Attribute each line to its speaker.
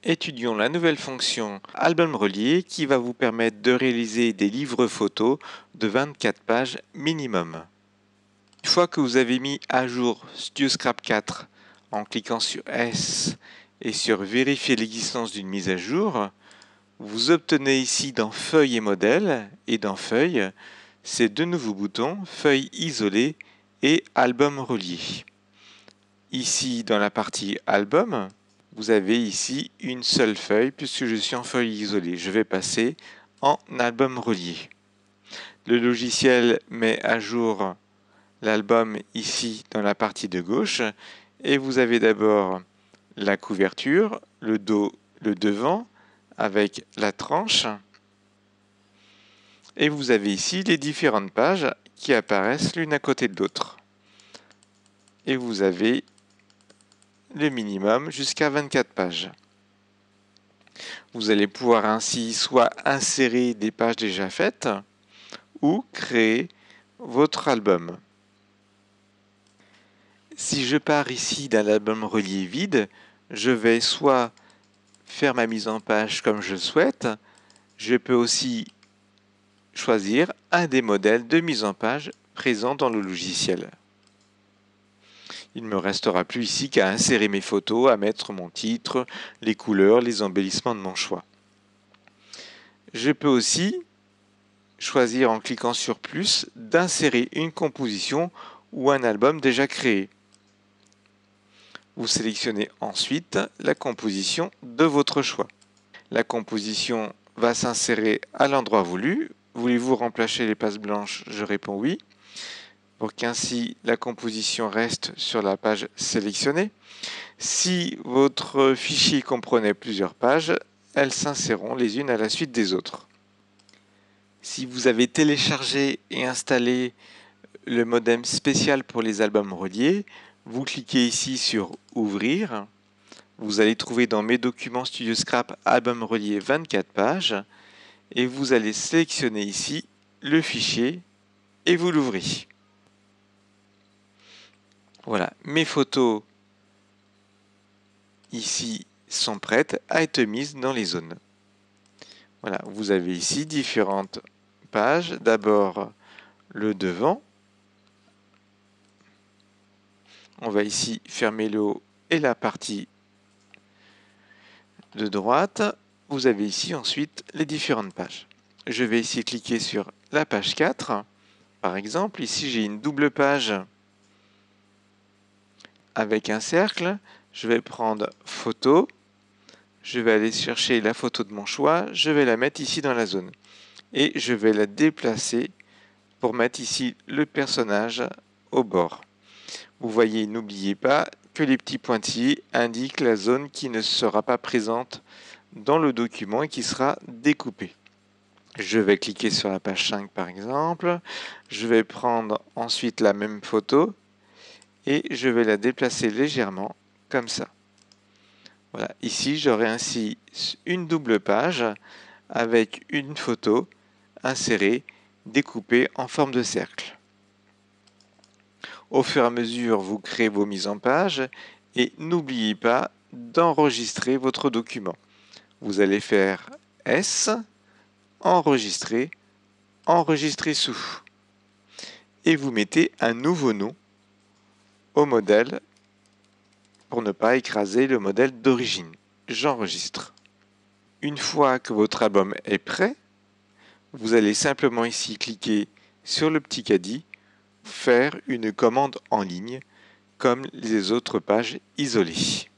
Speaker 1: Étudions la nouvelle fonction Album relié qui va vous permettre de réaliser des livres photos de 24 pages minimum. Une fois que vous avez mis à jour StudioScrap 4 en cliquant sur S et sur Vérifier l'existence d'une mise à jour, vous obtenez ici dans Feuilles et modèles et dans Feuilles ces deux nouveaux boutons Feuilles isolées et Album relié. Ici dans la partie Album, vous avez ici une seule feuille puisque je suis en feuille isolée. Je vais passer en album relié. Le logiciel met à jour l'album ici dans la partie de gauche et vous avez d'abord la couverture, le dos, le devant avec la tranche et vous avez ici les différentes pages qui apparaissent l'une à côté de l'autre. Et vous avez le minimum jusqu'à 24 pages. Vous allez pouvoir ainsi soit insérer des pages déjà faites ou créer votre album. Si je pars ici d'un album relié vide, je vais soit faire ma mise en page comme je souhaite, je peux aussi choisir un des modèles de mise en page présents dans le logiciel. Il ne me restera plus ici qu'à insérer mes photos, à mettre mon titre, les couleurs, les embellissements de mon choix. Je peux aussi choisir en cliquant sur plus d'insérer une composition ou un album déjà créé. Vous sélectionnez ensuite la composition de votre choix. La composition va s'insérer à l'endroit voulu. Voulez-vous remplacer les pages blanches? Je réponds oui. Pour qu'ainsi la composition reste sur la page sélectionnée. Si votre fichier comprenait plusieurs pages, elles s'inséreront les unes à la suite des autres. Si vous avez téléchargé et installé le modem spécial pour les albums reliés, vous cliquez ici sur Ouvrir. Vous allez trouver dans Mes documents StudioScrap album relié 24 pages et vous allez sélectionner ici le fichier et vous l'ouvrez. Voilà, mes photos ici sont prêtes à être mises dans les zones. Voilà, vous avez ici différentes pages. D'abord le devant. On va ici fermer le haut et la partie de droite. Vous avez ici ensuite les différentes pages. Je vais ici cliquer sur la page 4. Par exemple, ici j'ai une double page avec un cercle. Je vais prendre photo. Je vais aller chercher la photo de mon choix. Je vais la mettre ici dans la zone. Et je vais la déplacer pour mettre ici le personnage au bord. Vous voyez, n'oubliez pas que les petits pointillés indiquent la zone qui ne sera pas présente dans le document et qui sera découpée. Je vais cliquer sur la page 5 par exemple. Je vais prendre ensuite la même photo et je vais la déplacer légèrement comme ça. Voilà, ici j'aurai ainsi une double page avec une photo insérée, découpée en forme de cercle. Au fur et à mesure, vous créez vos mises en page et n'oubliez pas d'enregistrer votre document. Vous allez faire S, enregistrer, enregistrer sous. Et vous mettez un nouveau nom au modèle pour ne pas écraser le modèle d'origine. J'enregistre. Une fois que votre album est prêt, vous allez simplement ici cliquer sur le petit caddie, faire une commande en ligne comme les autres pages isolées.